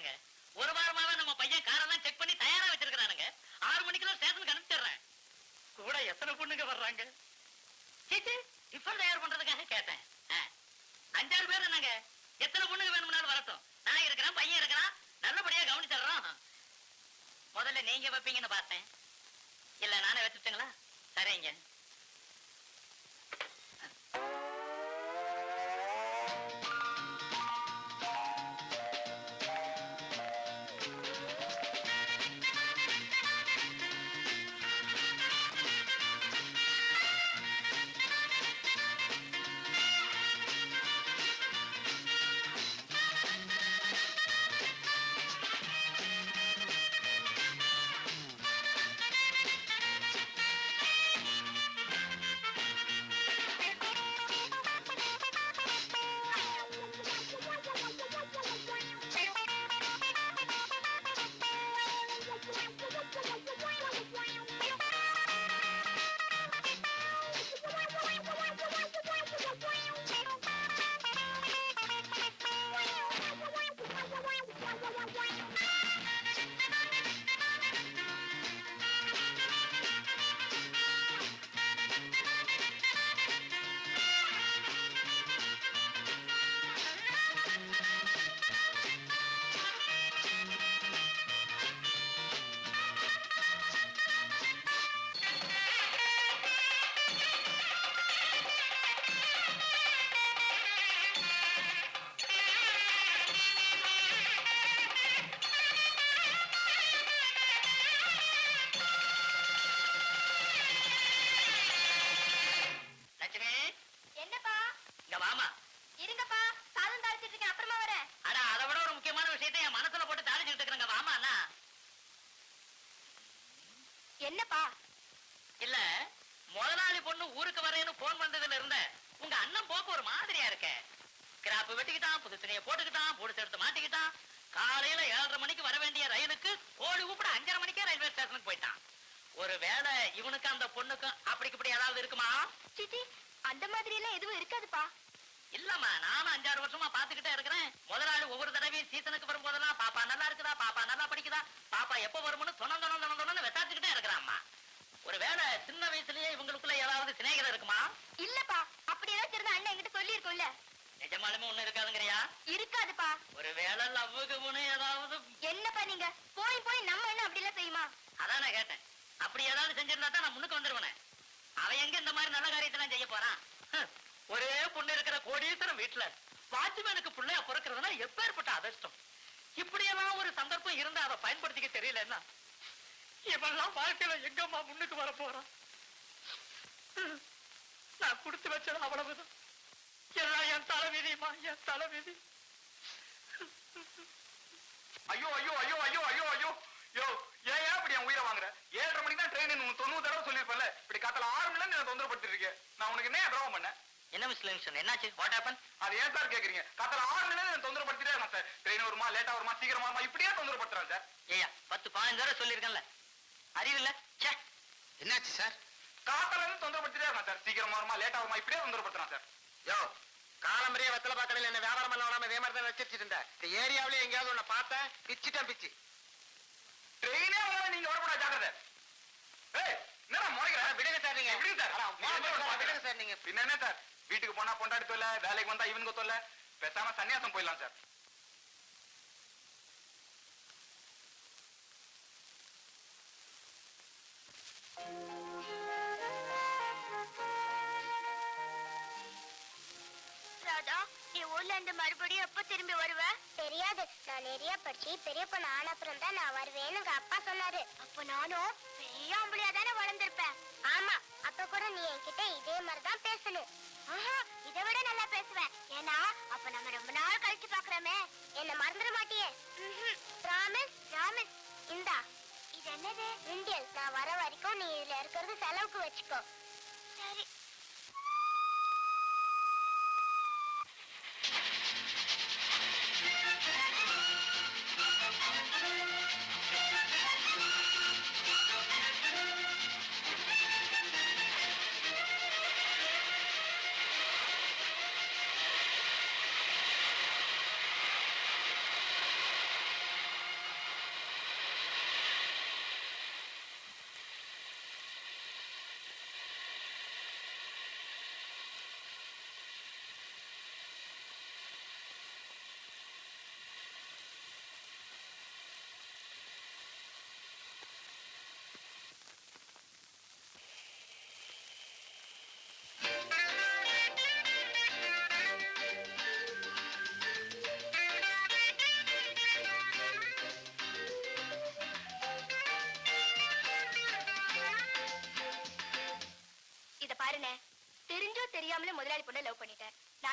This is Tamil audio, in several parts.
வச்சிருக்கானுங்க. ஒரு வாரமாவே நம்ம பையன் காரெல்லாம் செக் பண்ணி தயாரா வச்சிருக்கானுங்க. 6 மணிக்கெல்லாம் ஸ்டேஷனுக்கு அனுப்பிச்சிடுறேன். கூட எத்தனை பொண்ணுங்க வர்றாங்க? சீச்சி, டிஃபன் தயார் பண்றதுக்காக கேட்டேன். 5-6 பேர் என்னங்க? எத்தனை பொண்ணுங்க வேணும்னாலும் வரட்டும். நான் இருக்கிறேன், பையன் இருக்கிறான், நல்லபடியா கவனிச்சிடுறோம். முதல்ல நீங்க வைப்பீங்கன்னு பார்த்தேன். இல்ல நானே வச்சுட்டுங்களா? சரிங்க. என்னப்பா? இல்ல, முதலாளி பொண்ணு ஊருக்கு வரேன்னு போன் வந்ததுல இருந்த உங்க அண்ணன் போக்கு ஒரு மாதிரியா இருக்க. கிராப்பு வெட்டிக்கிட்டான், புது துணியை போட்டுக்கிட்டான், போட்டு எடுத்து மாட்டிக்கிட்டான். காலையில 7:30 மணிக்கு வர வேண்டிய ரயிலுக்கு கோழி கூப்பிட 5:30 மணிக்கே ரயில்வே ஸ்டேஷனுக்கு போயிட்டான். ஒருவேளை இவனுக்கு அந்த பொண்ணுக்கும் அப்படிக்கு இப்படி ஏதாவது இருக்குமா? சிச்சி, அந்த மாதிரி எல்லாம் எதுவும் இருக்காதுப்பா. இல்லம்மா, நானும் 5-6 வருஷமா பாத்துக்கிட்டே இருக்கிறேன். முதலாளி ஒவ்வொரு தடவையும் சீசனுக்கு வரும்போதெல்லாம் பாப்பா நல்லா இருக்குதா, பாப்பா நல்லா படிக்குதா, பாப்பா எப்ப வரும்னு சொன்ன விசாரிச்சுக்கிட்டே இருக்கிறாம்மா. ஒருவேளை சின்ன வயசுலயே இவங்களுக்குள்ள ஏதாவது சிநேகிதம் இருக்குமா? இல்லப்பா, அப்படி ஏதாச்சும் இருந்தா அண்ணன் என்கிட்ட சொல்லி இருக்கும்ல. நிஜமாலுமே ஒண்ணு இருக்காதுங்கறியா? இருக்காதுப்பா. ஒருவேளை லவ்வுக்கு ஏதாவது. என்னப்பா நீங்க போய் போய் நம்ம என்ன அப்படி எல்லாம் செய்யுமா? அதான் நான் கேட்டேன். அப்படி ஏதாவது செஞ்சிருந்தா தான் நான் முன்னுக்கு வந்துருவேன். அவன் எங்க இந்த மாதிரி நல்ல காரியத்தெல்லாம் செய்ய போறான்? ஒரே பொண்ணு இருக்கிற கோடீஸ்வரன் வீட்டுல வாட்ச்மேனுக்கு பிள்ளையா பிறக்கிறதுனா எப்பேற்பட்ட அதிர்ஷ்டம். இப்படியெல்லாம் ஒரு சந்தர்ப்பம் இருந்தா அதை பயன்படுத்திக்க தெரியலன்னா இவெல்லாம் வாழ்க்கையில எங்கம்மா முன்னுக்கு வர போறான்? நான் கொடுத்து வச்சது அவ்வளவுதான். எல்லாம் என் தலைவிதிமா, என் தலைவிதி. ஐயோ ஐயோ ஐயோ ஐயோ ஐயோ ஐயோ யோ, ஏன் இப்படி என் உயிரை வாங்குற? 7:30 மணிக்கு தான் ட்ரெயின், 90 தடவை சொல்லிருப்பேன்ல. இப்படி காத்தல 6 மணி நேரம் தொந்தரப்படுத்தி இருக்கேன். நான் உனக்கு என்ன துரோகம் பண்ணேன்? என்ன மிஸ் லிங்சன், என்னாச்சு? What happen? அது ஏன் சார் கேக்குறீங்க? காத்தல 6 மணி நேரம் தொந்தரப்படுத்திட்டே இருக்கேன் சார். ட்ரெயின் வருமா, லேட்டா வருமா, சீக்கிரமா வருமா, இப்படியே தொந்தரப்படுத்துறேன் சார். ஏயா 10-15 தடவை சொல்லிருக்கேன்ல, அறிவில்ல? என்னாச்சு சார்? காத்தல இருந்து தொந்தரப்படுத்திட்டே இருக்கேன் சார். சீக்கிரமா வருமா, லேட்டா வருமா, இப்படியே தொந்தரப்படுத்துறேன் சார். யோ, காலம்பரிய வெத்தலை பாக்கடையில் என்ன வியாபாரம் பண்ண விடாம இதே மாதிரி தான் வச்சிருச்சுட்டு இருந்தேன். இந்த ஏரியாவிலே எங்கேயாவது உன்னை பார்த்தேன், பிச்சுட்டேன் பிச்சு. ட்ரெயினே வர நீங்க வரக்கூடாது, ஜாக்கிரதை. ஏய், என்னடா முறைக்கிற? விடுங்க சார், நீங்க விடுங்க சார். விடுங்க சார். நீங்க பின்ன என்ன சார், வீட்டுக்கு போனா பொண்டாடி தொல்ல, வேலைக்கு வந்தா இவனுக்கு தொல்ல. பேசாம சன்னியாசம் போயிடலாம் சார். ராதா, நீ ஊர்ல இருந்து மறுபடியும் எப்ப திரும்பி வருவ? தெரியாது. நான் நிறைய படிச்சு பெரிய பொண்ணு ஆன அப்புறம் தான் நான் வருவேன்னு எங்க அப்பா சொன்னாரு. அப்ப நானும் பெரிய ஆம்பளையா தானே வளர்ந்திருப்பேன். ஆமா, அப்ப கூட நீ என்கிட்ட இதே மாதிரிதான் பேசணும். இதை விட நல்லா பேசுவேன். ஏன்னா அப்ப நம்ம ரொம்ப நாள் கழிச்சு பாக்குறோமே. என்ன மறந்துட மாட்டியே? பிராமிஸ். பிராமிஸ். இந்தா, இது என்னது? இந்தியன். நான் வர வரைக்கும் நீ இதுல இருக்கிறது செலவுக்கு வச்சுக்கோ. சரி.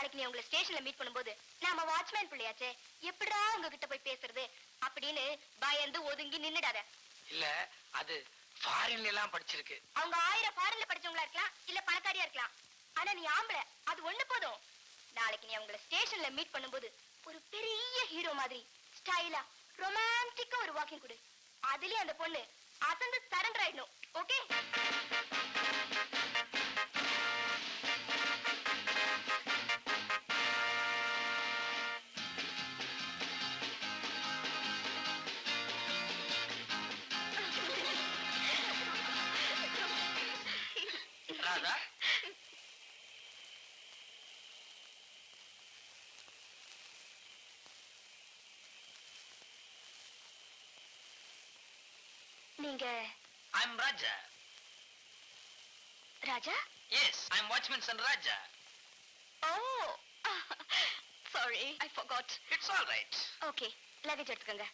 நாளைக்கு நீ உங்களை ஸ்டேஷன்ல மீட் பண்ணும்போது நாம வாட்ச்மேன் பிள்ளையாச்சே எப்படிடா உங்ககிட்ட போய் பேசுறது அப்படின்னு பயந்து ஒதுங்கி நின்னுடாத. இல்ல அது ஃபாரின்ல எல்லாம் படிச்சிருக்கு. அவங்க 1000 ஃபாரின்ல படிச்சவங்களா இருக்கலாம், இல்ல பணக்காரியா இருக்கலாம். ஆனா நீ ஆம்பளை, அது ஒண்ணு போதும். நாளைக்கு நீ அவங்கள ஸ்டேஷன்ல மீட் பண்ணும்போது ஒரு பெரிய ஹீரோ மாதிரி ஸ்டைலா ரொமான்டிக்கா ஒரு வாக்கிங் கொடு. அதுலயே அந்த பொண்ணு அசந்து சரண்டர் ஆயிடணும். ஓகே? ராதா, நீங்க I'm Raja. Raja? Yes, I'm Watchman Son Raja. Oh sorry, I forgot. It's all right. Okay, luggage எடுத்துக்கங்க.